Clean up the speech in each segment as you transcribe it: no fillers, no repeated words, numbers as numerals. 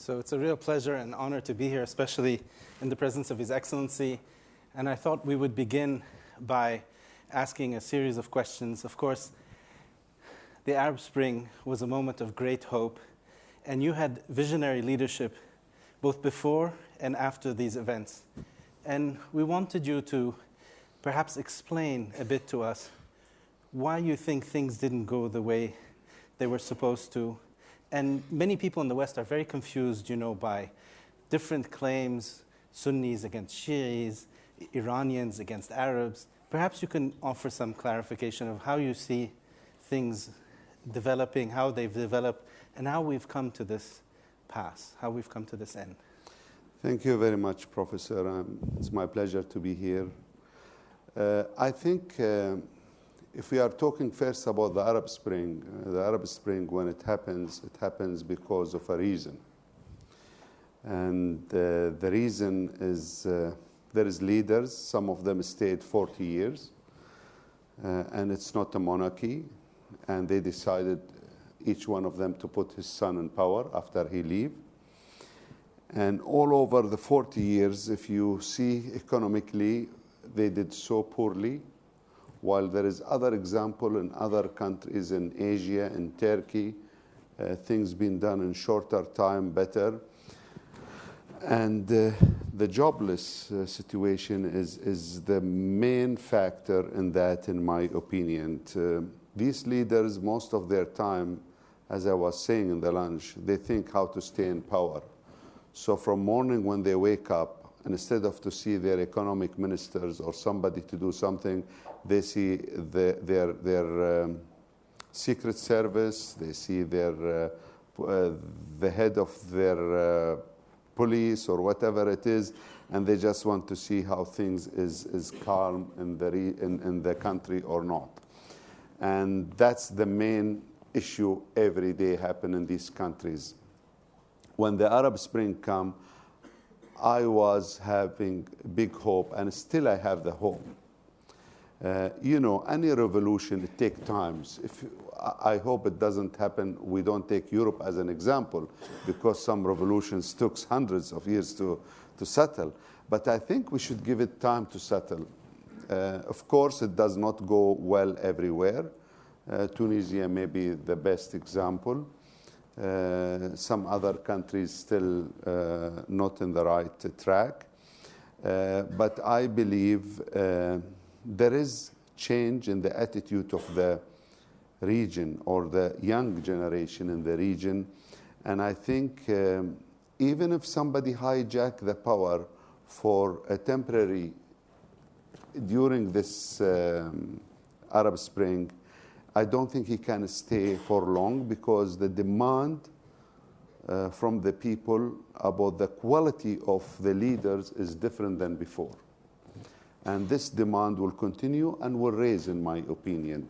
So it's a real pleasure and honor to be here, especially in the presence of His Excellency. And I thought we would begin by asking a series of questions. Of course, the Arab Spring was a moment of great hope, and you had visionary leadership both before and after these events. And we wanted you to perhaps explain a bit to us why you think things didn't go the way they were supposed to. And many people in the West are very confused, by different claims, Sunnis against Shi'is, Iranians against Arabs. Perhaps you can offer some clarification of how you see things developing, how they've developed, and how we've come to this pass, how we've come to this end. Thank you very much, Professor. It's my pleasure to be here. I think if we are talking first about the Arab Spring, when it happens because of a reason. And the reason is there is leaders, some of them stayed 40 years, and it's not a monarchy, and they decided, each one of them, to put his son in power after he leave. And all over the 40 years, if you see economically, they did so poorly, while there is other example in other countries in Asia, in Turkey, things being done in shorter time, better. And the jobless situation is the main factor in that, in my opinion. These leaders, most of their time, as I was saying in the lunch, they think how to stay in power. So from morning when they wake up, instead of to see their economic ministers or somebody to do something, they see their secret service, they see the head of their police or whatever it is, and they just want to see how things is calm in the country or not. And that's the main issue every day happen in these countries. When the Arab Spring come, I was having big hope, and still I have the hope. Any revolution, it takes time. I hope it doesn't happen. We don't take Europe as an example, because some revolutions took hundreds of years to settle. But I think we should give it time to settle. Of course, it does not go well everywhere. Tunisia may be the best example. Some other countries still not in the right track. But I believe there is change in the attitude of the region or the young generation in the region. And I think even if somebody hijack the power for a temporary during this Arab Spring, I don't think he can stay for long, because the demand from the people about the quality of the leaders is different than before. And this demand will continue and will raise, in my opinion.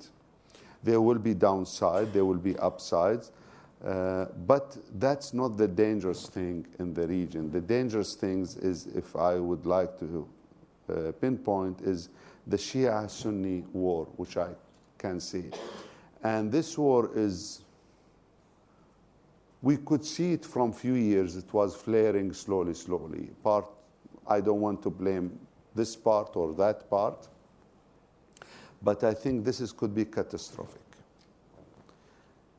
There will be downside, there will be upsides, but that's not the dangerous thing in the region. The dangerous things is, if I would like to pinpoint, is the Shia-Sunni war, which I can see. And this war is, we could see it from few years. It was flaring slowly. I don't want to blame this part or that part, but I think this could be catastrophic.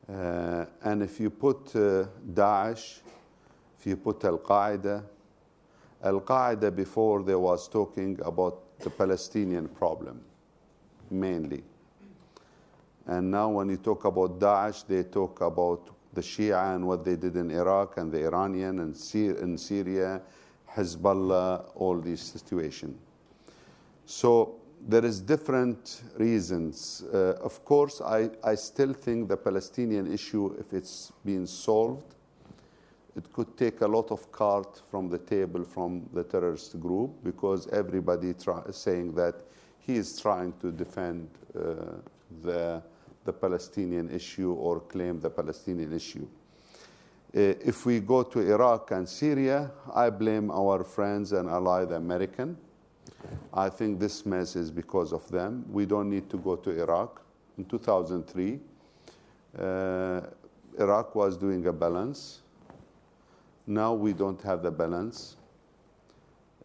And if you put Daesh, if you put Al-Qaeda before, they was talking about the Palestinian problem, mainly. And now when you talk about Daesh, they talk about the Shia and what they did in Iraq and the Iranian and in Syria, Hezbollah, all these situations. So there is different reasons. Of course, I still think the Palestinian issue, if it's been solved, it could take a lot of cards from the table from the terrorist group, because everybody is saying that he is trying to defend the Palestinian issue or claim the Palestinian issue. If we go to Iraq and Syria, I blame our friends and allies, the American. I think this mess is because of them. We don't need to go to Iraq. In 2003, Iraq was doing a balance. Now we don't have the balance.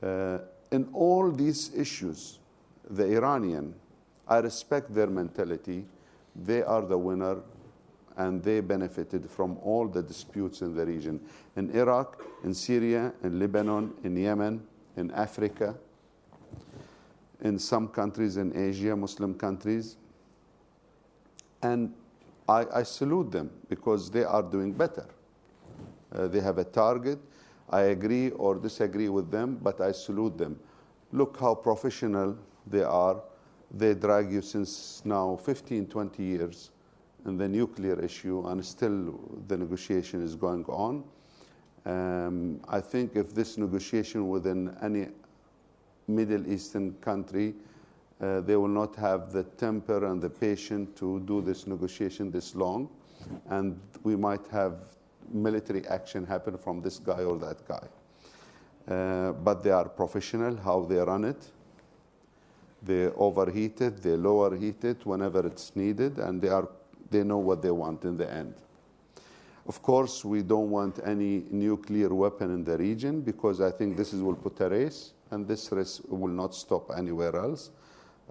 In all these issues, the Iranian, I respect their mentality. They are the winner, and they benefited from all the disputes in the region. In Iraq, in Syria, in Lebanon, in Yemen, in Africa, in some countries in Asia, Muslim countries. And I salute them because they are doing better. They have a target. I agree or disagree with them, but I salute them. Look how professional they are. They drag you since now 15, 20 years in the nuclear issue, and still the negotiation is going on. I think if this negotiation within any Middle Eastern country, they will not have the temper and the patience to do this negotiation this long, and we might have military action happen from this guy or that guy. But they are professional, how they run it. They overheat it, they lower heat it whenever it's needed, and they know what they want in the end. Of course, we don't want any nuclear weapon in the region because I think this will put a race, and this race will not stop anywhere else.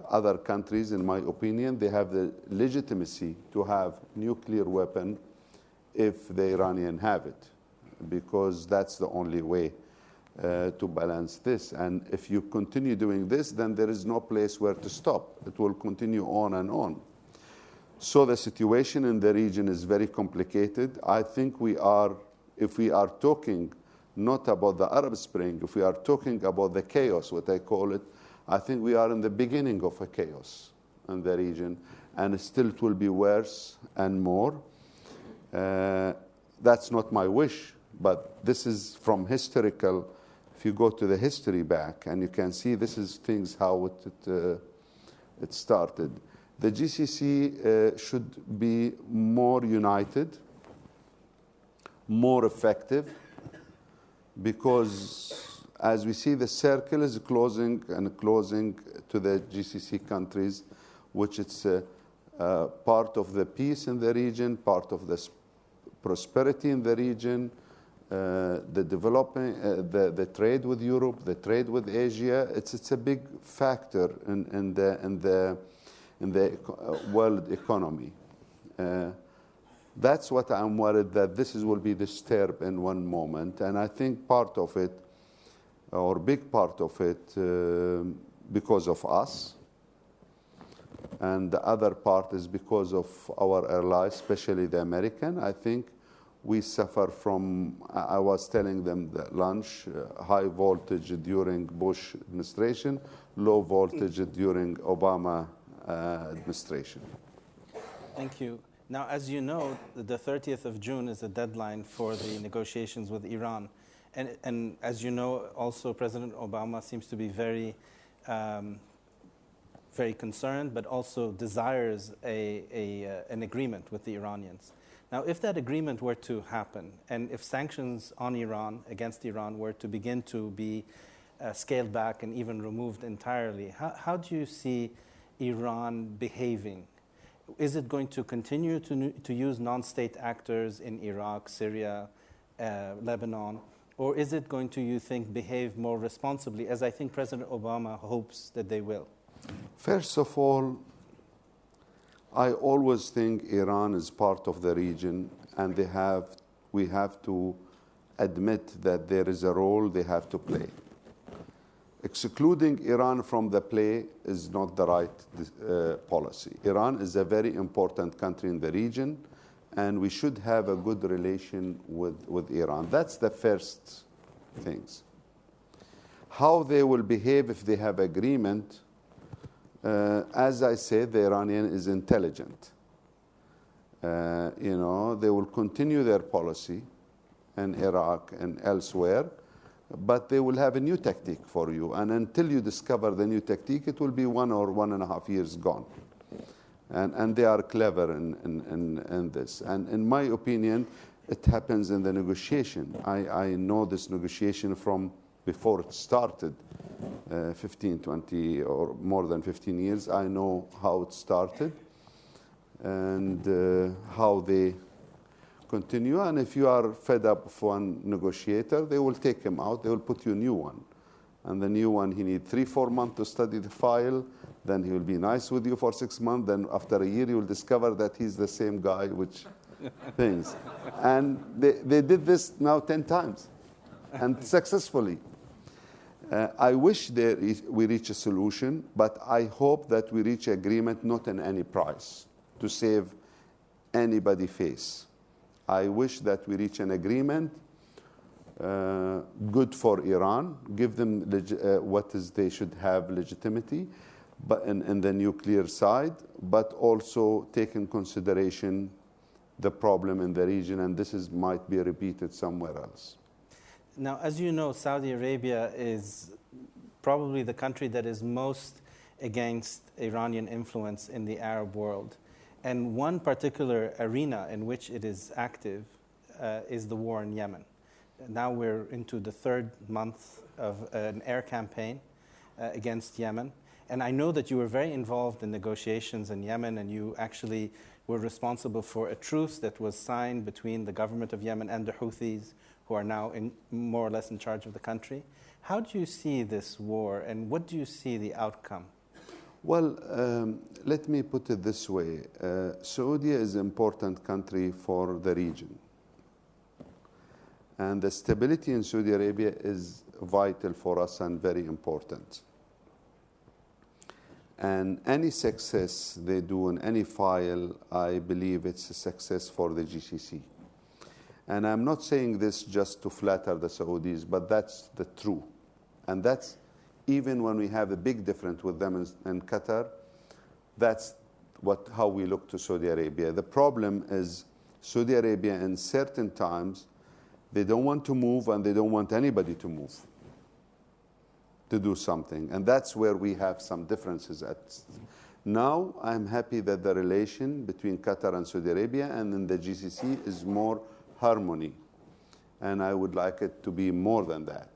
Other countries, in my opinion, they have the legitimacy to have nuclear weapon if the Iranians have it, because that's the only way to balance this. And if you continue doing this, then there is no place where to stop. It will continue on and on. So the situation in the region is very complicated. I think if we are talking not about the Arab Spring, if we are talking about the chaos, what I call it, I think we are in the beginning of a chaos in the region, and still it will be worse and more. That's not my wish, but this is from historical. If you go to the history back, and you can see this is things how it started. The GCC should be more united, more effective, because as we see, the circle is closing and closing to the GCC countries, which it's part of the peace in the region, part of the prosperity in the region, the developing, the trade with Europe, the trade with Asia. It's a big factor in the world economy. That's what I'm worried that this will be disturbed in one moment, and I think part of it, or big part of it, because of us, and the other part is because of our allies, especially the American. I think we suffer from, I was telling them that lunch, high voltage during Bush administration, low voltage during Obama administration. Thank you. Now, as you know, the 30th of June is the deadline for the negotiations with Iran. And as you know, also President Obama seems to be very concerned, but also desires an agreement with the Iranians. Now, if that agreement were to happen, and if sanctions on Iran, against Iran, were to begin to be scaled back and even removed entirely, how do you see Iran behaving? Is it going to continue to use non-state actors in Iraq, Syria, Lebanon, or is it going to, you think, behave more responsibly, as I think President Obama hopes that they will? First of all, I always think Iran is part of the region, and we have to admit that there is a role they have to play. Excluding Iran from the play is not the right policy. Iran is a very important country in the region, and we should have a good relation with Iran. That's the first things. How they will behave if they have agreement, as I said, the Iranian is intelligent. They will continue their policy in Iraq and elsewhere, but they will have a new tactic for you. And until you discover the new tactic, it will be 1 or 1.5 years gone. And they are clever in this. And in my opinion, it happens in the negotiation. I know this negotiation from before it started, 15, 20, or more than 15 years. I know how it started and how they continue. And if you are fed up with one negotiator, they will take him out. They will put you a new one. And the new one, he needs 3-4 months to study the file. Then he will be nice with you for 6 months. Then after a year, you will discover that he's the same guy, which things. And they did this now 10 times, and successfully. I wish we reach a solution, but I hope that we reach agreement not at any price to save anybody face. I wish that we reach an agreement good for Iran, give them they should have legitimacy, but in the nuclear side, but also take in consideration the problem in the region, and this might be repeated somewhere else. Now, as you know, Saudi Arabia is probably the country that is most against Iranian influence in the Arab world. And one particular arena in which it is active is the war in Yemen. Now we're into the 3rd month of an air campaign against Yemen. And I know that you were very involved in negotiations in Yemen, and you actually were responsible for a truce that was signed between the government of Yemen and the Houthis, who are now more or less in charge of the country. How do you see this war, and what do you see the outcome? Well, let me put it this way. Saudi is an important country for the region. And the stability in Saudi Arabia is vital for us and very important. And any success they do in any file, I believe it's a success for the GCC. And I'm not saying this just to flatter the Saudis, but that's the truth. And that's even when we have a big difference with them in Qatar, that's how we look to Saudi Arabia. The problem is Saudi Arabia in certain times, they don't want to move and they don't want anybody to move, to do something. And that's where we have some differences. Now, I'm happy that the relation between Qatar and Saudi Arabia and in the GCC is more harmony. And I would like it to be more than that.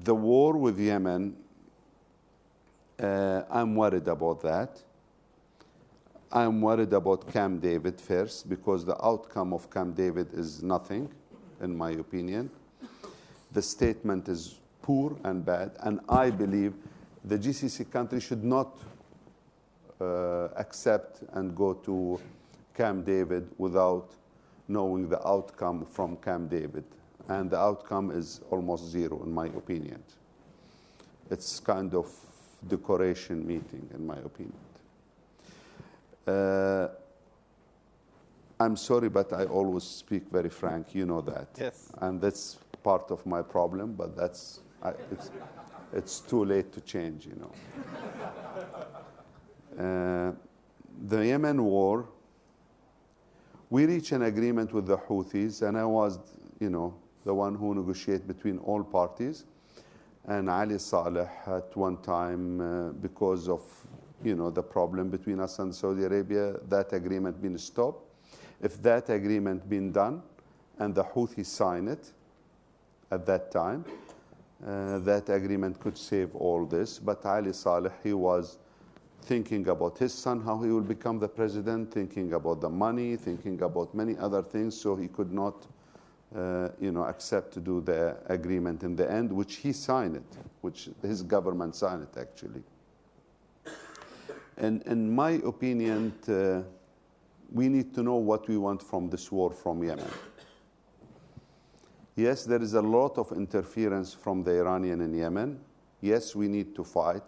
The war with Yemen, I'm worried about that. I'm worried about Camp David first, because the outcome of Camp David is nothing, in my opinion. The statement is poor and bad, and I believe the GCC country should not accept and go to Camp David without knowing the outcome from Camp David. And the outcome is almost zero, in my opinion. It's kind of decoration meeting, in my opinion. I'm sorry, but I always speak very frank. You know that. Yes. And that's part of my problem, but it's too late to change, you know. The Yemen war, we reached an agreement with the Houthis, and I was, the one who negotiated between all parties. And Ali Saleh at one time, because of, the problem between us and Saudi Arabia, that agreement been stopped. If that agreement been done and the Houthis sign it at that time, that agreement could save all this. But Ali Saleh, he was thinking about his son, how he will become the president, thinking about the money, thinking about many other things, so he could not accept to do the agreement in the end, which he signed it, which his government signed it, actually. And in my opinion, we need to know what we want from this war from Yemen. Yes, there is a lot of interference from the Iranian in Yemen. Yes, we need to fight.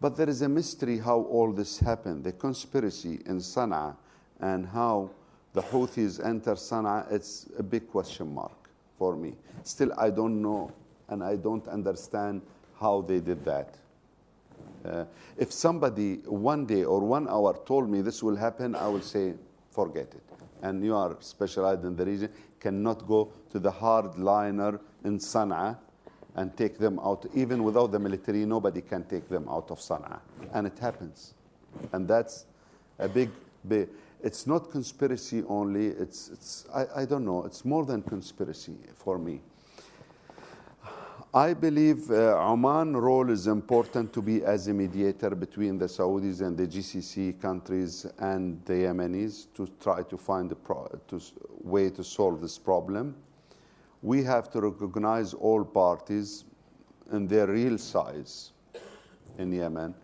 But there is a mystery how all this happened. The conspiracy in Sana'a and how the Houthis enter Sana'a, it's a big question mark for me. Still, I don't know, and I don't understand how they did that. If somebody one day or 1 hour told me this will happen, I will say, forget it. And you are specialized in the region, cannot go to the hardliner in Sana'a and take them out. Even without the military, nobody can take them out of Sana'a. And it happens. And that's a big, it's not conspiracy only, I don't know, it's more than conspiracy for me. I believe Oman's role is important to be as a mediator between the Saudis and the GCC countries and the Yemenis to try to find a way to solve this problem. We have to recognize all parties in their real size in Yemen.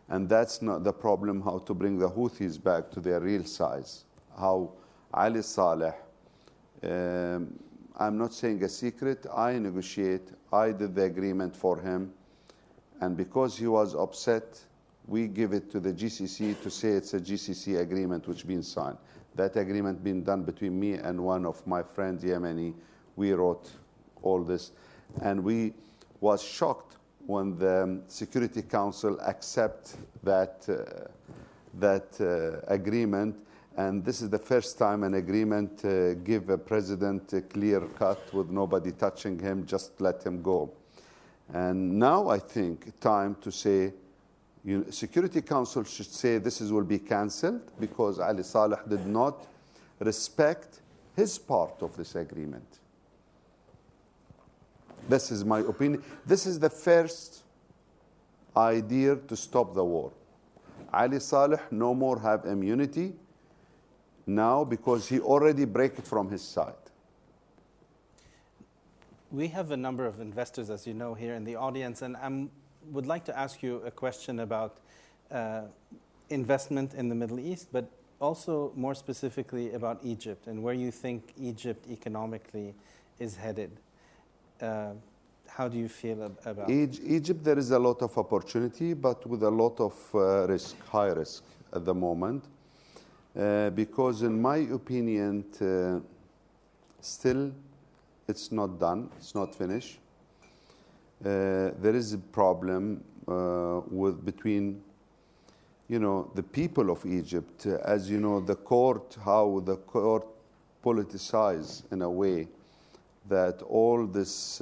And that's not the problem, how to bring the Houthis back to their real size. How Ali Saleh, I'm not saying a secret, I negotiate, I did the agreement for him. And because he was upset, we give it to the GCC to say it's a GCC agreement which been signed. That agreement been done between me and one of my friends, Yemeni. We wrote all this. And we was shocked when the Security Council accept that agreement. And this is the first time an agreement give a president a clear cut with nobody touching him, just let him go. And now I think time to say, Security Council should say this will be cancelled because Ali Saleh did not respect his part of this agreement. This is my opinion. This is the first idea to stop the war. Ali Saleh no more have immunity now because he already break it from his side. We have a number of investors, as you know, here in the audience, and I would like to ask you a question about investment in the Middle East, but also more specifically about Egypt and where you think Egypt economically is headed. How do you feel about Egypt? There is a lot of opportunity, but with a lot of risk, high risk at the moment. Because in my opinion, still it's not done, it's not finished. There is a problem between, the people of Egypt. As you know, how the court politicized in a way that all this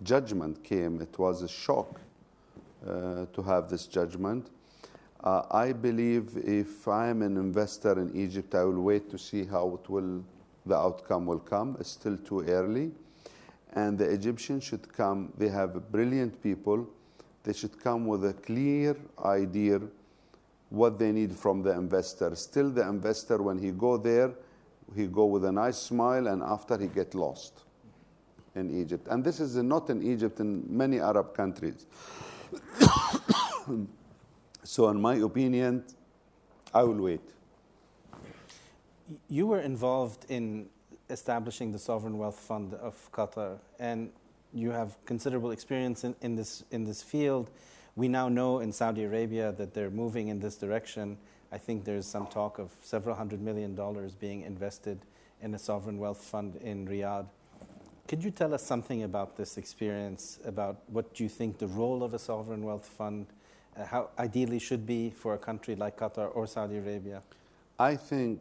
judgment came. It was a shock to have this judgment. I believe if I am an investor in Egypt, I will wait to see how the outcome will come. It's still too early. And the Egyptians should come. They have brilliant people. They should come with a clear idea what they need from the investor. Still, the investor, when he go there, he go with a nice smile, and after he get lost in Egypt. And this is not in Egypt, in many Arab countries. So in my opinion, I will wait. You were involved in establishing the Sovereign Wealth Fund of Qatar, and you have considerable experience in this field. We now know in Saudi Arabia that they're moving in this direction. I think there's some talk of several $100 million being invested in a sovereign wealth fund in Riyadh. Could you tell us something about this experience, about what you think the role of a sovereign wealth fund, how ideally should be for a country like Qatar or Saudi Arabia? I think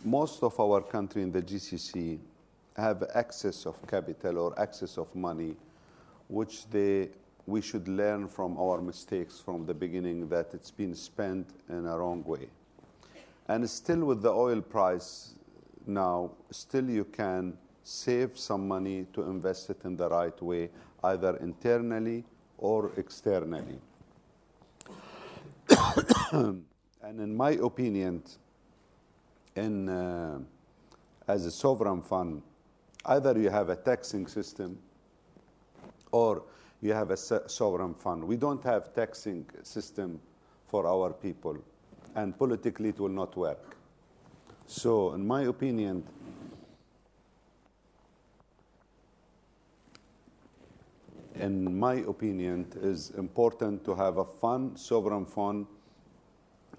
most of our country in the GCC have access of capital or access of money, which we should learn from our mistakes from the beginning, that it's been spent in a wrong way. And still with the oil price now, still you can save some money to invest it in the right way, either internally or externally. And in my opinion, as a sovereign fund, either you have a taxing system or you have a sovereign fund. We don't have taxing system for our people, and politically it will not work. So in my opinion, it is important to have a fund, sovereign fund,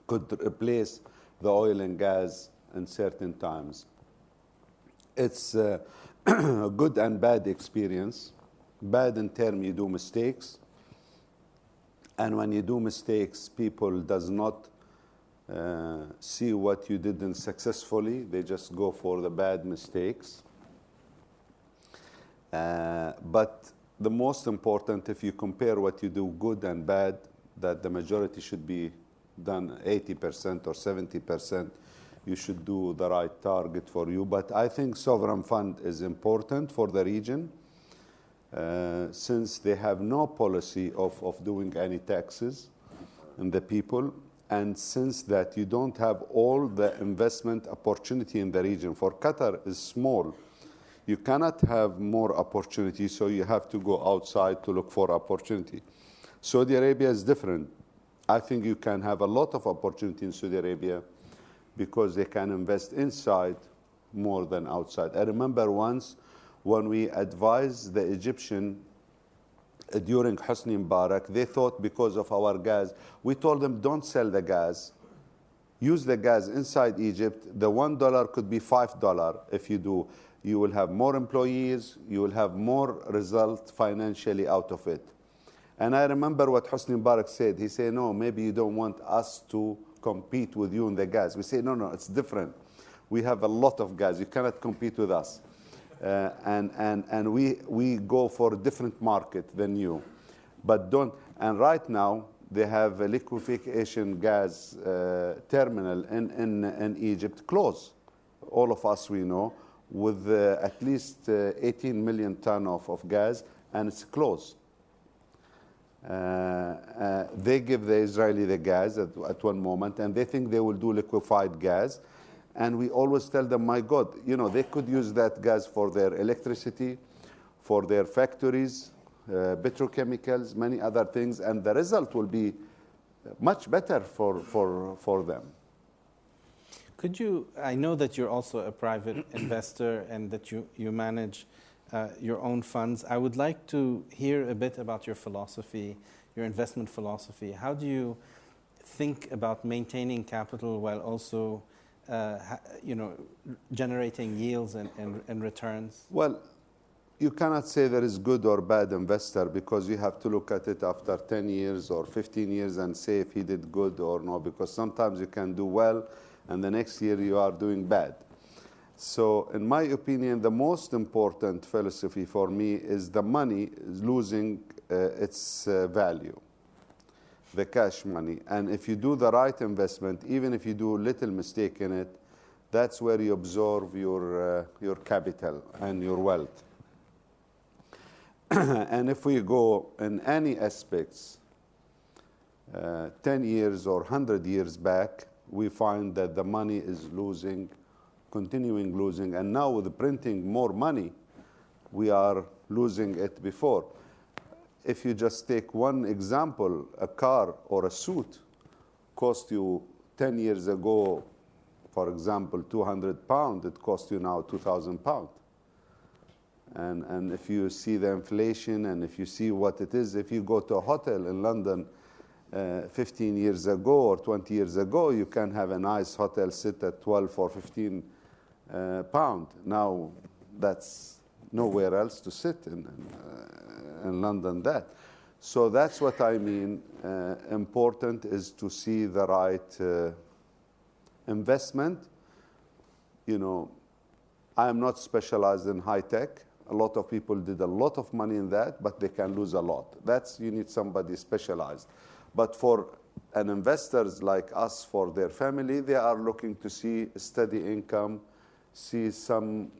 could replace the oil and gas in certain times. It's a good and bad experience. Bad in terms you do mistakes, and when you do mistakes, people does not see what you did successfully. They just go for the bad mistakes. But the most important, if you compare what you do good and bad, that the majority should be done 80% or 70%. You should do the right target for you. But I think sovereign fund is important for the region. since they have no policy of doing any taxes on the people, and since that you don't have all the investment opportunity in the region. For Qatar is small. You cannot have more opportunity, so you have to go outside to look for opportunity. Saudi Arabia is different. I think you can have a lot of opportunity in Saudi Arabia because they can invest inside more than outside. I remember once when we advised the Egyptian during Hosni Mubarak, they thought because of our gas, we told them don't sell the gas, use the gas inside Egypt. The $1 could be $5 if you do. You will have more employees, you will have more result financially out of it. And I remember what Hosni Mubarak said. He said, no, maybe you don't want us to compete with you in the gas. We say, no, it's different. We have a lot of gas. You cannot compete with us. And we go for a different market than you. But don't, and right now, they have a liquefaction gas terminal in Egypt closed. All of us we know, with at least 18 million ton of gas, and it's closed. They give the Israeli the gas at one moment, and they think they will do liquefied gas. And we always tell them, my God, you know, they could use that gas for their electricity, for their factories, petrochemicals, many other things, and the result will be much better for them. Could you, I know that you're also a private investor and that you manage your own funds. I would like to hear a bit about your philosophy, your investment philosophy. How do you think about maintaining capital while also generating yields and returns? Well, you cannot say there is good or bad investor because you have to look at it after 10 years or 15 years and say if he did good or no, because sometimes you can do well and the next year you are doing bad. So in my opinion, the most important philosophy for me is the money is losing its value, the cash money. And if you do the right investment, even if you do little mistake in it, that's where you absorb your capital and your wealth. And if we go in any aspects, 10 years or 100 years back, we find that the money is losing, continuing losing. And now with printing more money, we are losing it before. If you just take one example, a car or a suit cost you 10 years ago, for example, 200 pounds, it costs you now 2,000 pounds. And if you see the inflation and if you see what it is, if you go to a hotel in London 15 years ago or 20 years ago, you can have a nice hotel sit at 12 or 15 pounds. Now that's nowhere else to sit in London that. So that's what I mean. Important is to see the right investment. You know, I am not specialized in high tech. A lot of people did a lot of money in that, but they can lose a lot. That's, you need somebody specialized. But for an investors like us, for their family, they are looking to see steady income, see some,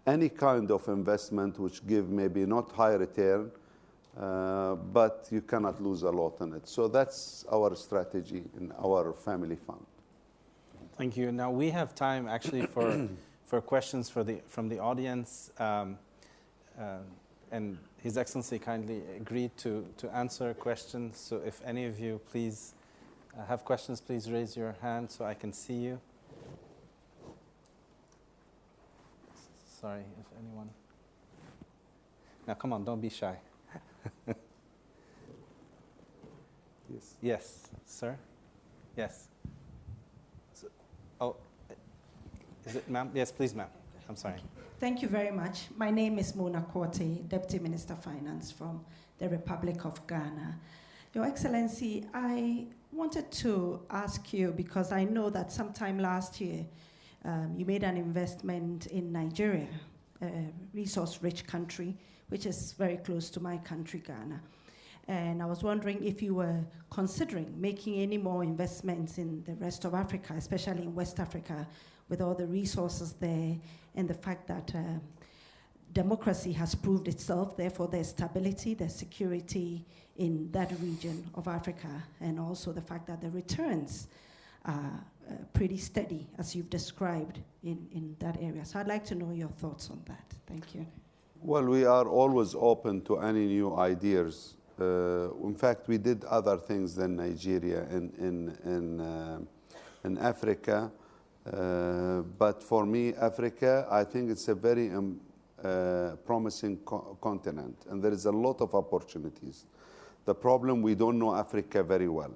any kind of investment which give maybe not high return, but you cannot lose a lot in it. So that's our strategy in our family fund. Thank you. Now we have time actually for questions from the audience, and His Excellency kindly agreed to answer questions. So if any of you please have questions, please raise your hand so I can see you. Sorry, if anyone. Now come on, don't be shy. Yes. Yes, sir. Yes. Oh, is it ma'am? Yes, please, ma'am. I'm sorry. Thank you very much. My name is Mona Korte, Deputy Minister of Finance from the Republic of Ghana. Your Excellency, I wanted to ask you, because I know that sometime last year you made an investment in Nigeria, a resource-rich country, which is very close to my country, Ghana. And I was wondering if you were considering making any more investments in the rest of Africa, especially in West Africa, with all the resources there, and the fact that democracy has proved itself, therefore there's stability, there's security in that region of Africa, and also the fact that the returns are pretty steady, as you've described in that area. So I'd like to know your thoughts on that. Thank you. Well, we are always open to any new ideas. In fact, we did other things than Nigeria in Africa. But for me, Africa, I think it's a very promising continent, and there is a lot of opportunities. The problem, we don't know Africa very well,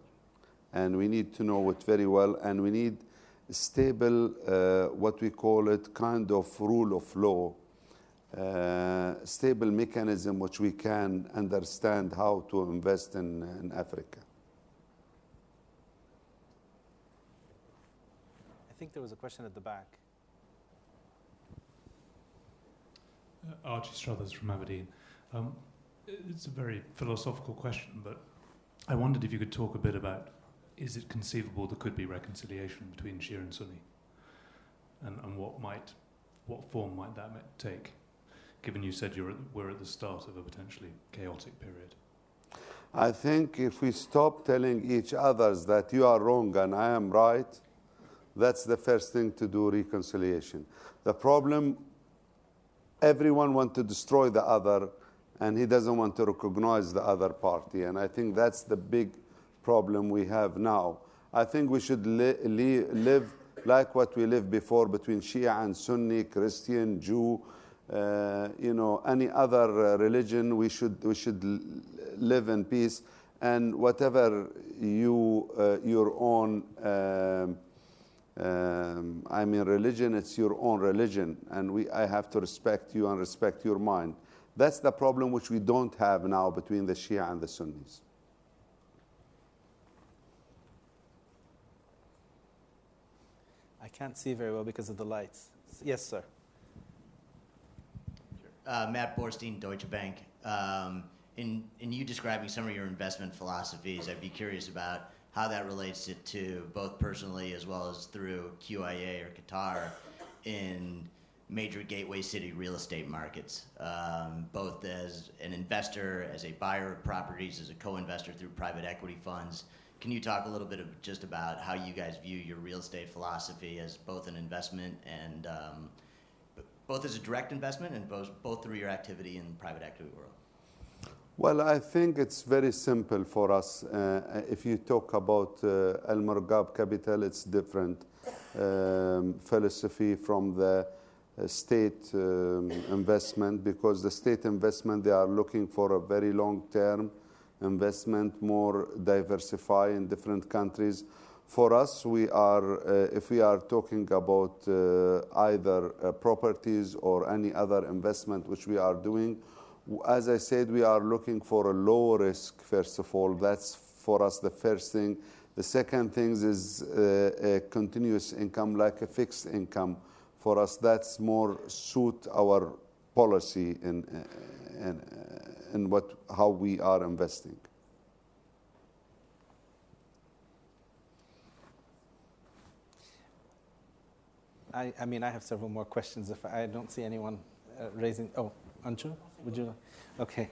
and we need to know it very well, and we need stable, what we call it, kind of rule of law, stable mechanism which we can understand how to invest in Africa. I think there was a question at the back. Archie Struthers from Aberdeen. It's a very philosophical question, but I wondered if you could talk a bit about, is it conceivable there could be reconciliation between Shia and Sunni? And what form might that take, given you said we're at the start of a potentially chaotic period? I think if we stop telling each other that you are wrong and I am right, that's the first thing to do, reconciliation. The problem, everyone wants to destroy the other, and he doesn't want to recognize the other party. And I think that's the big problem we have now. I think we should live like what we lived before, between Shia and Sunni, Christian, Jew, any other religion. We should live in peace, and whatever your own religion, it's your own religion, and I have to respect you and respect your mind. That's the problem which we don't have now between the Shia and the Sunnis. I can't see very well because of the lights. Yes, sir. Matt Borstein, Deutsche Bank. In you describing some of your investment philosophies, I'd be curious about how that relates to both personally as well as through QIA or Qatar in major gateway city real estate markets, both as an investor, as a buyer of properties, as a co-investor through private equity funds. Can you talk a little bit just about how you guys view your real estate philosophy as both an investment and both as a direct investment and both through your activity in the private equity world? Well, I think it's very simple for us. If you talk about Al Murgab Capital, it's different philosophy from the state investment, because the state investment, they are looking for a very long-term investment, more diversify in different countries. For us, we are, if we are talking about either properties or any other investment which we are doing, as I said, we are looking for a low risk, first of all. That's for us the first thing. The second thing is a continuous income, like a fixed income. For us, that's more suit our policy in how we are investing. I have several more questions. If I don't see anyone raising. Oh, Anju, would you? Okay.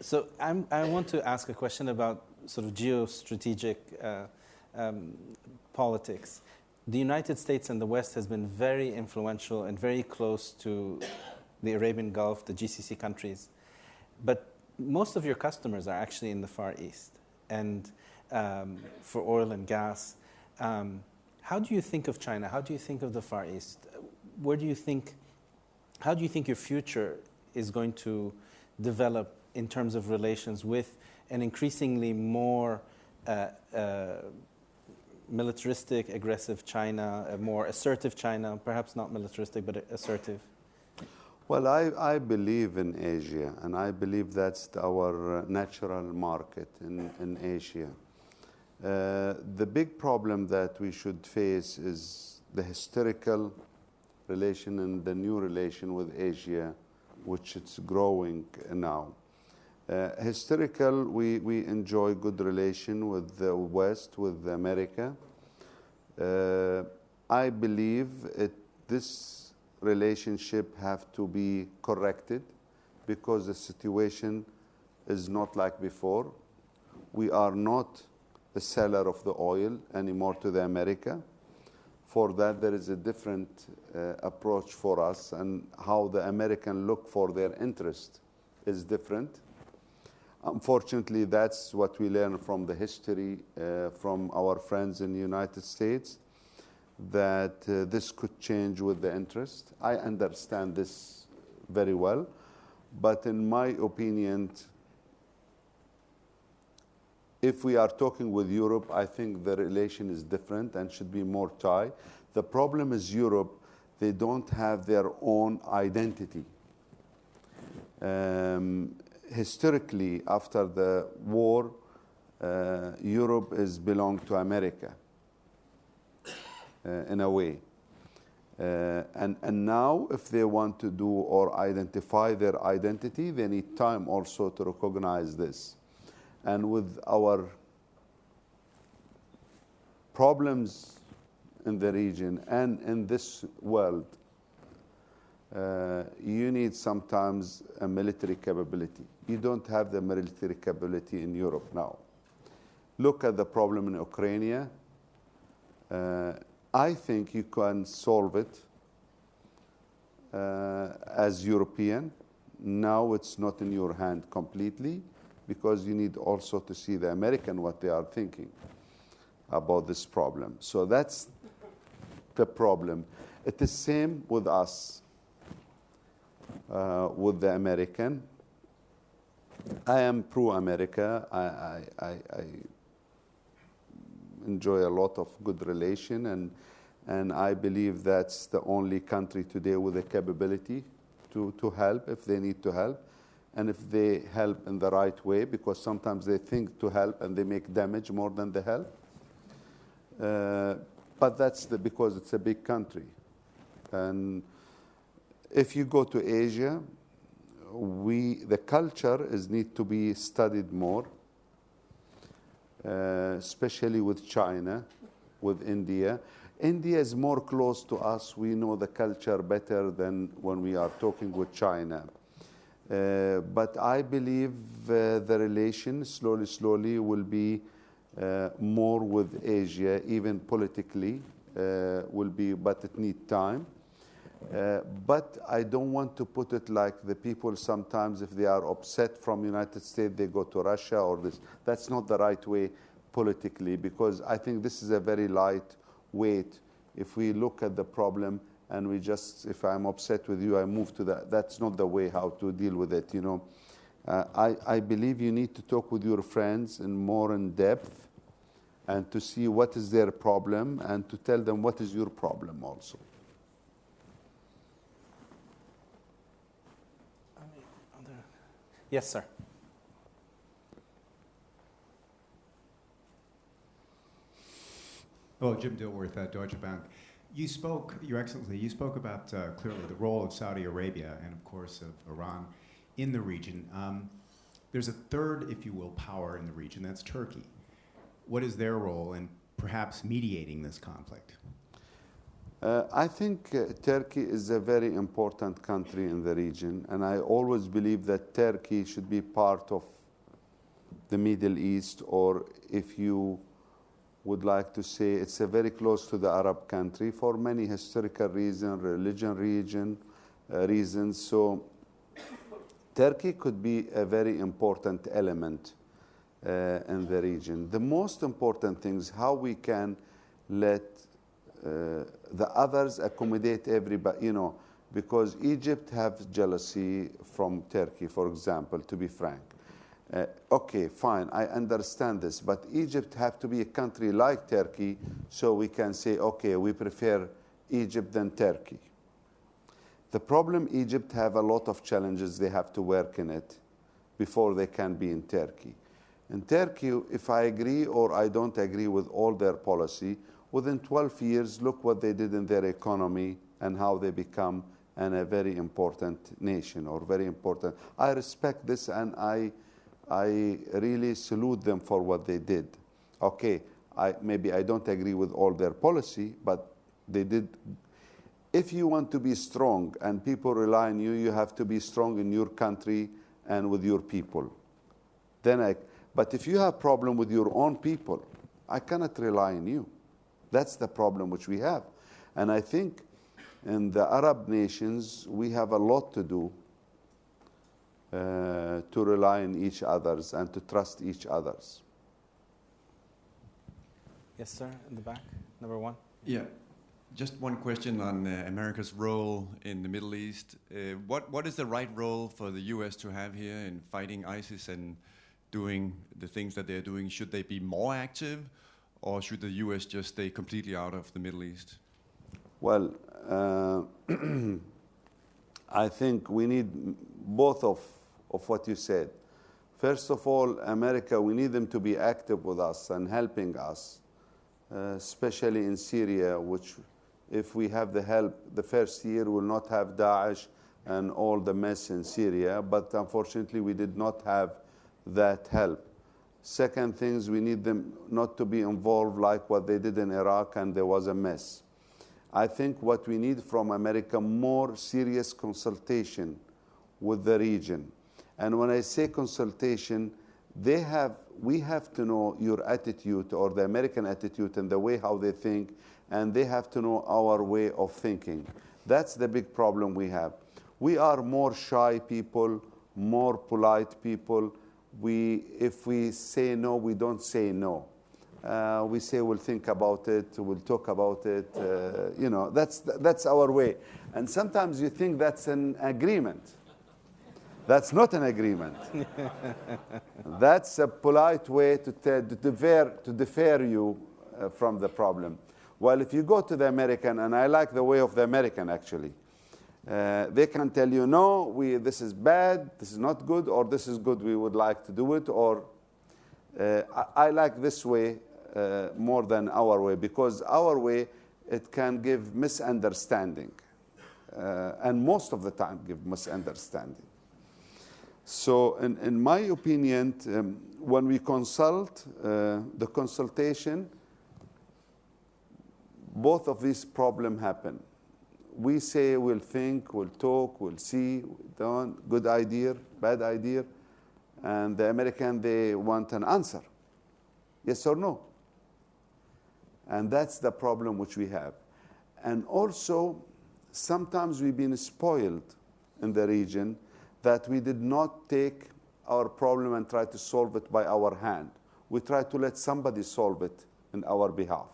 So I want to ask a question about sort of geostrategic politics. The United States and the West has been very influential and very close to the Arabian Gulf, the GCC countries. But most of your customers are actually in the Far East, and for oil and gas. How do you think of China? How do you think of the Far East? How do you think your future is going to develop in terms of relations with an increasingly more militaristic, aggressive China, a more assertive China, perhaps not militaristic, but assertive? Well, I believe in Asia, and I believe that's our natural market in Asia. The big problem that we should face is the historical relation and the new relation with Asia, which it's growing now. Historical, we enjoy good relation with the West, with America. I believe this relationship have to be corrected because the situation is not like before. We are not the seller of the oil anymore to the America. For that, there is a different approach for us, and how the American look for their interest is different. Unfortunately, that's what we learn from the history from our friends in the United States, that this could change with the interest. I understand this very well, but in my opinion, if we are talking with Europe, I think the relation is different and should be more tight. The problem is Europe, they don't have their own identity. Historically, after the war, Europe is belonged to America in a way. And now, if they want to do or identify their identity, they need time also to recognize this. And with our problems in the region and in this world, you need sometimes a military capability. You don't have the military capability in Europe now. Look at the problem in Ukraine. I think you can solve it as European. Now it's not in your hand completely, because you need also to see the American, what they are thinking about this problem. So that's the problem. It is same with us, with the American. I am pro-America. I enjoy a lot of good relation, and I believe that's the only country today with the capability to help if they need to help. And if they help in the right way, because sometimes they think to help and they make damage more than they help. But that's because it's a big country. And if you go to Asia, the culture need to be studied more, especially with China, with India. India is more close to us. We know the culture better than when we are talking with China. But I believe the relation slowly will be more with Asia, even politically will be, but it needs time. But I don't want to put it like the people sometimes, if they are upset from United States, they go to Russia or this. That's not the right way politically, because I think this is a very light weight. If we look at the problem and we just, if I'm upset with you, I move to that. That's not the way how to deal with it, you know. I believe you need to talk with your friends more in depth and to see what is their problem and to tell them what is your problem also. Yes, sir. Hello, Jim Dilworth at Deutsche Bank. You spoke, Your Excellency, you spoke about clearly the role of Saudi Arabia and, of course, of Iran in the region. There's a third, if you will, power in the region, that's Turkey. What is their role in perhaps mediating this conflict? I think Turkey is a very important country in the region, and I always believe that Turkey should be part of the Middle East, or if you would like to say, it's a very close to the Arab country for many historical reasons, reasons. So Turkey could be a very important element in the region. The most important thing is how we can let the others accommodate everybody, you know, because Egypt have jealousy from Turkey, for example, to be frank. Okay, fine, I understand this, but Egypt have to be a country like Turkey, so we can say, okay, we prefer Egypt than Turkey. The problem, Egypt have a lot of challenges they have to work in it before they can be in Turkey. In Turkey, if I agree or I don't agree with all their policy, within 12 years, look what they did in their economy and how they become a very important nation or very important. I respect this and I really salute them for what they did. Okay, maybe I don't agree with all their policy, but They did. If you want to be strong and people rely on you, you have to be strong in your country and with your people. But if you have problem with your own people, I cannot rely on you. That's the problem which we have. And I think in the Arab nations, we have a lot to do to rely on each others and to trust each others. Yes, sir, in the back, number one. Yeah, just one question on America's role in the Middle East. What is the right role for the U.S. to have here in fighting ISIS and doing the things that they're doing? Should they be more active, or should the U.S. just stay completely out of the Middle East? Well, I think we need both of what you said. First of all, America, we need them to be active with us and helping us, especially in Syria, which if we have the help, the first year will not have Daesh and all the mess in Syria, but unfortunately we did not have that help. Second things, we need them not to be involved like what they did in Iraq and there was a mess. I think what we need from America, more serious consultation with the region. And when I say consultation, we have to know your attitude or the American attitude and the way how they think, and they have to know our way of thinking. That's the big problem we have. We are more shy people, more polite people. If we say no, we don't say no. We say we'll think about it, we'll talk about it. That's our way. And sometimes you think that's an agreement. That's not an agreement. That's a polite way to defer you from the problem. Well, if you go to the American, and I like the way of the American actually, they can tell you, no, this is bad, this is not good, or this is good, we would like to do it, or I like this way more than our way, because our way, it can give misunderstanding, and most of the time give misunderstanding. So in my opinion, when we consult, the consultation, both of these problems happen. We say we'll think, we'll talk, we'll see, good idea, bad idea, and the American, they want an answer, yes or no. And that's the problem which we have. And also, sometimes we've been spoiled in the region that we did not take our problem and try to solve it by our hand. We try to let somebody solve it in our behalf.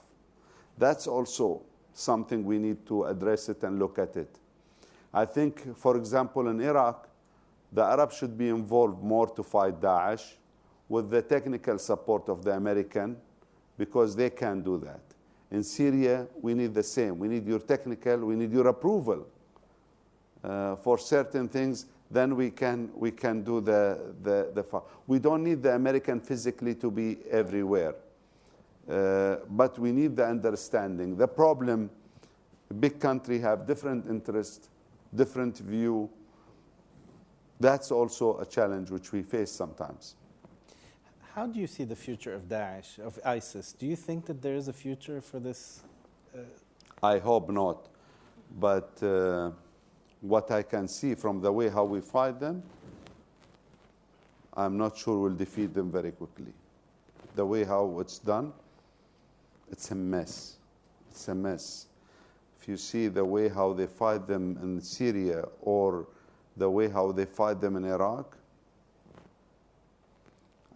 That's also something we need to address it and look at it. I think, for example, in Iraq, the Arabs should be involved more to fight Daesh with the technical support of the American, because they can do that. In Syria, we need the same. We need your technical, we need your approval for certain things. Then we can do the fight. We don't need the American physically to be everywhere. But we need the understanding. The problem, big country have different interests, different view. That's also a challenge which we face sometimes. How do you see the future of Daesh, of ISIS? Do you think that there is a future for this? I hope not. But what I can see from the way how we fight them, I'm not sure we'll defeat them very quickly. The way how it's done, it's a mess. It's a mess. If you see the way how they fight them in Syria or the way how they fight them in Iraq,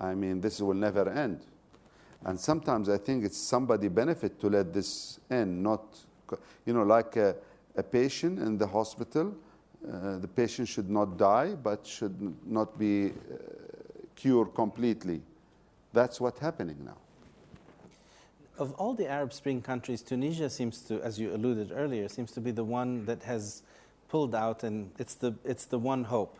I mean, this will never end. And sometimes I think it's somebody benefit to let this end, not, like a patient in the hospital, the patient should not die, but should not be cured completely. That's what's happening now. Of all the Arab Spring countries, Tunisia seems to, as you alluded earlier, seems to be the one that has pulled out, and it's the one hope.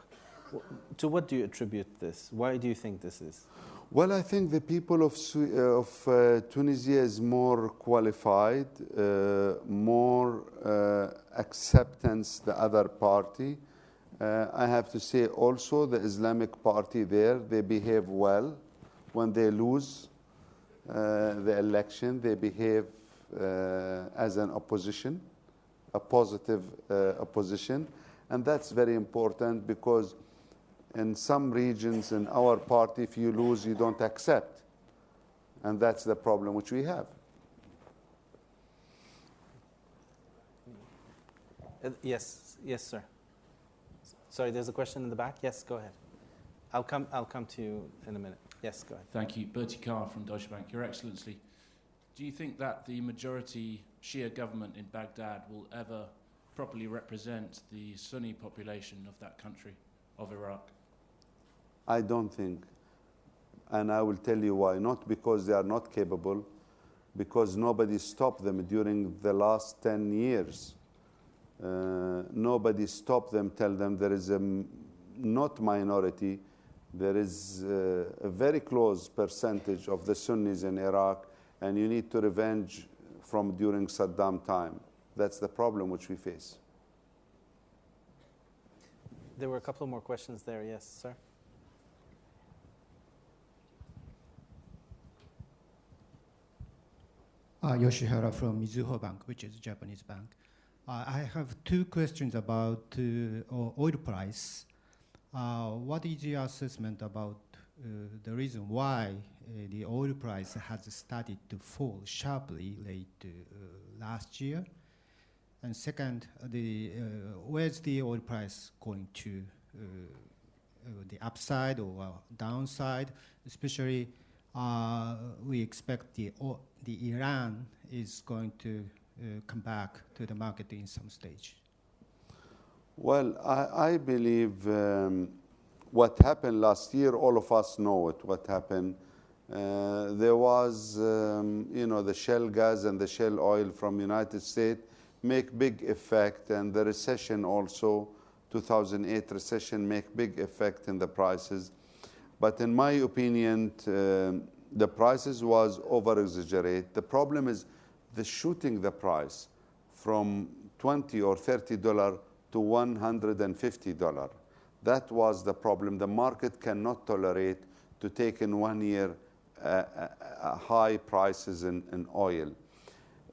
To what do you attribute this? Why do you think this is? Well, I think the people of Tunisia is more qualified, more acceptance the other party. I have to say also the Islamic party there, they behave well. When they lose the election, they behave as an opposition, a positive opposition. And that's very important because in some regions in our party, if you lose, you don't accept. And that's the problem which we have. Yes, sir. Sorry, there's a question in the back. Yes, go ahead. I'll come to you in a minute. Yes, go ahead. Thank you. Bertie Carr from Deutsche Bank. Your Excellency, do you think that the majority Shia government in Baghdad will ever properly represent the Sunni population of that country, of Iraq? I don't think. And I will tell you why. Not because they are not capable, because nobody stopped them during the last 10 years. Nobody stopped them, tell them there is a not minority, there is a very close percentage of the Sunnis in Iraq, and you need to revenge from during Saddam time. That's the problem which we face. There were a couple more questions there. Yes, sir. Yoshihara from Mizuho Bank, which is a Japanese bank. I have two questions about oil price. What is your assessment about the reason why the oil price has started to fall sharply late last year? And second, where's the oil price going to, the upside or downside? Especially, we expect the Iran is going to come back to the market in some stage. Well, I believe what happened last year, all of us know it, what happened. There was, the shale gas and the shale oil from United States make big effect, and the recession also, 2008 recession, make big effect in the prices. But in my opinion, the prices was over-exaggerate. The problem is the shooting the price from $20 or $30 to $150. That was the problem. The market cannot tolerate to take in 1 year high prices in oil.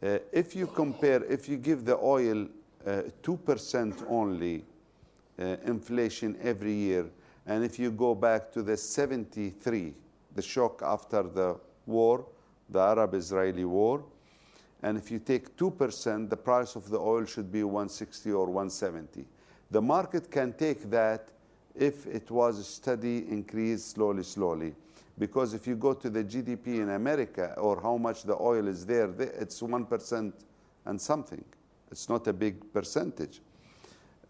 If you compare, if you give the oil 2% only inflation every year, and if you go back to the 73, the shock after the war, the Arab-Israeli war, and if you take 2%, the price of the oil should be 160 or 170. The market can take that if it was a steady increase slowly. Because if you go to the GDP in America or how much the oil is there, it's 1% and something. It's not a big percentage.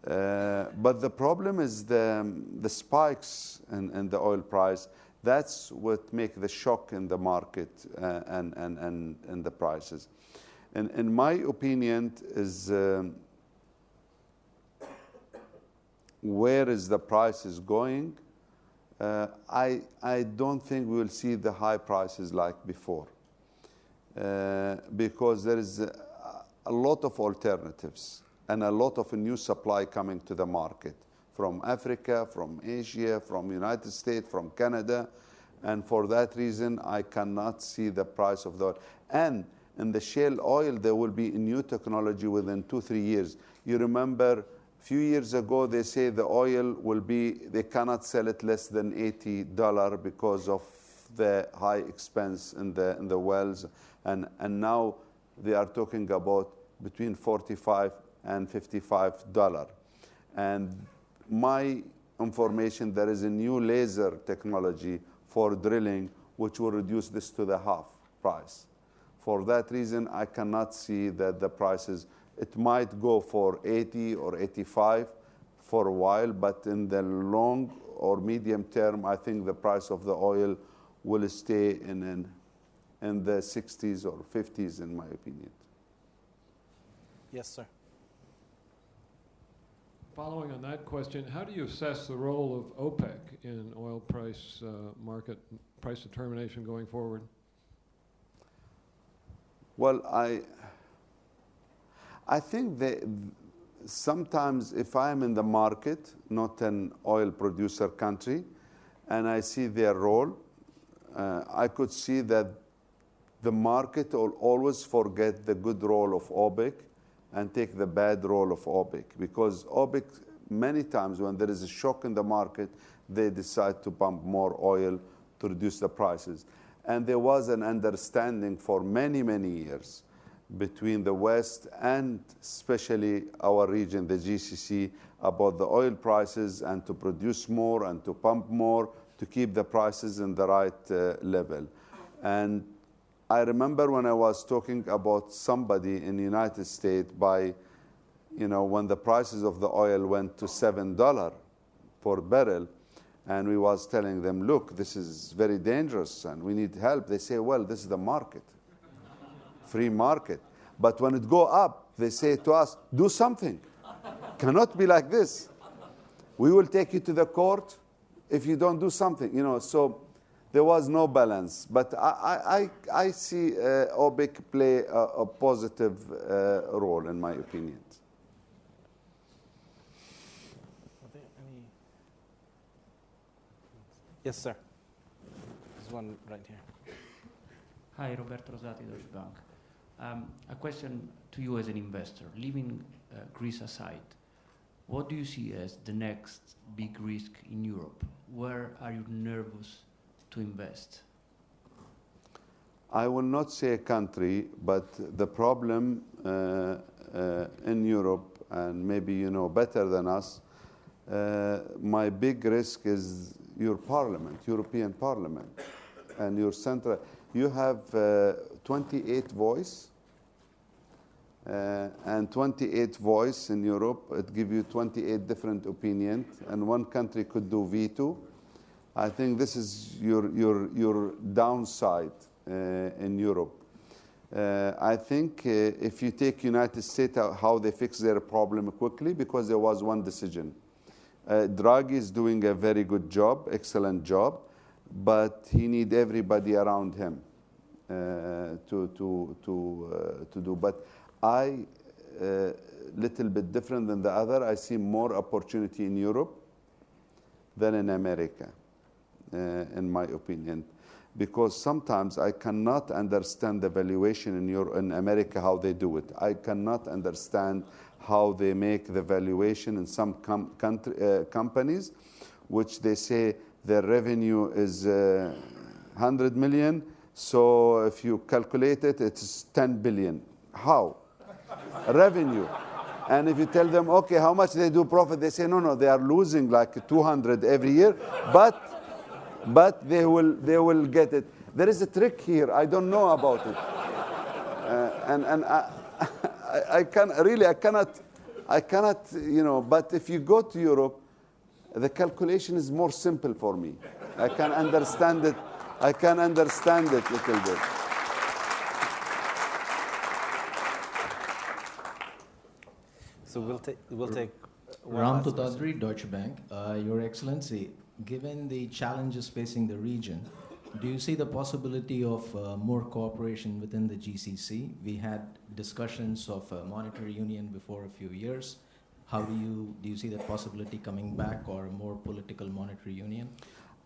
But the problem is the spikes in the oil price. That's what make the shock in the market and the prices. And in my opinion, is where is the prices going? I don't think we will see the high prices like before, because there is a lot of alternatives and a lot of new supply coming to the market from Africa, from Asia, from United States, from Canada. And for that reason, I cannot see the price of the oil. And in the shale oil, there will be a new technology within 2-3 years. You remember a few years ago, they say the oil will be, they cannot sell it less than $80 because of the high expense in the wells. And now they are talking about between $45 and $55. And my information, there is a new laser technology for drilling, which will reduce this to the half price. For that reason, I cannot see that the prices, it might go for 80 or 85 for a while, but in the long or medium term, I think the price of the oil will stay in the 60s or 50s, in my opinion. Yes, sir. Following on that question, how do you assess the role of OPEC in oil price market price determination going forward? Well, I think that sometimes if I'm in the market, not an oil producer country, and I see their role, I could see that the market will always forget the good role of OPEC and take the bad role of OPEC, because OPEC, many times when there is a shock in the market, they decide to pump more oil to reduce the prices. And there was an understanding for many, many years between the West and especially our region, the GCC, about the oil prices and to produce more and to pump more to keep the prices in the right level. And I remember when I was talking about somebody in the United States when the prices of the oil went to $7 per barrel, and we was telling them, look, this is very dangerous and we need help. They say, well, this is the market, free market. But when it go up, they say to us, do something. Cannot be like this. We will take you to the court if you don't do something. So there was no balance. But I see OPEC play a positive role, in my opinion. Are there any? Yes, sir. There's one right here. Hi, Roberto Rosati, Deutsche Bank. A question to you as an investor. Leaving Greece aside, what do you see as the next big risk in Europe? Where are you nervous to invest? I will not say a country, but the problem in Europe, and maybe you know better than us, my big risk is your parliament, European Parliament, and your central. You have 28 voice, and 28 voice in Europe, it gives you 28 different opinions, and one country could do veto. I think this is your downside in Europe. I think if you take United States, how they fix their problem quickly, because there was one decision. Draghi is doing a very good job, excellent job, but he need everybody around him to do. But I, little bit different than the other, I see more opportunity in Europe than in America, in my opinion. Because sometimes I cannot understand the valuation in America, how they do it. I cannot understand how they make the valuation in some companies, which they say their revenue is 100 million, so if you calculate it, it's 10 billion. How? Revenue. And if you tell them, okay, how much they do profit, they say, no, they are losing like 200 every year, but they will get it. There is a trick here. I don't know about it, and I cannot. But if you go to Europe, the calculation is more simple for me. I can understand it. I can understand it a little bit. So we'll take Ram Tutadri, Deutsche Bank. Your Excellency, given the challenges facing the region, do you see the possibility of more cooperation within the GCC? We had discussions of monetary union before a few years. How do you see that possibility coming back, or a more political monetary union?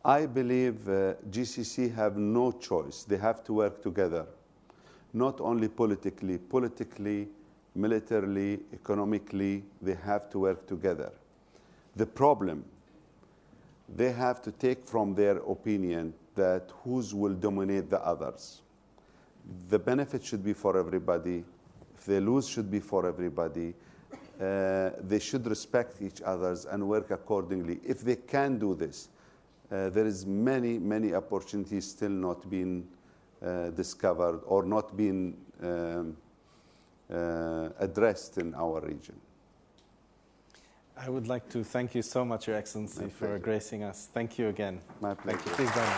I believe GCC have no choice. They have to work together, not only politically, militarily, economically, they have to work together. The problem, they have to take from their opinion that whose will dominate the others. The benefit should be for everybody. If they lose, should be for everybody. They should respect each others and work accordingly. If they can do this, there is many opportunities still not being discovered or not being addressed in our region. I would like to thank you so much, Your Excellency, for gracing us. Thank you again. My pleasure. Thank you. Please join me.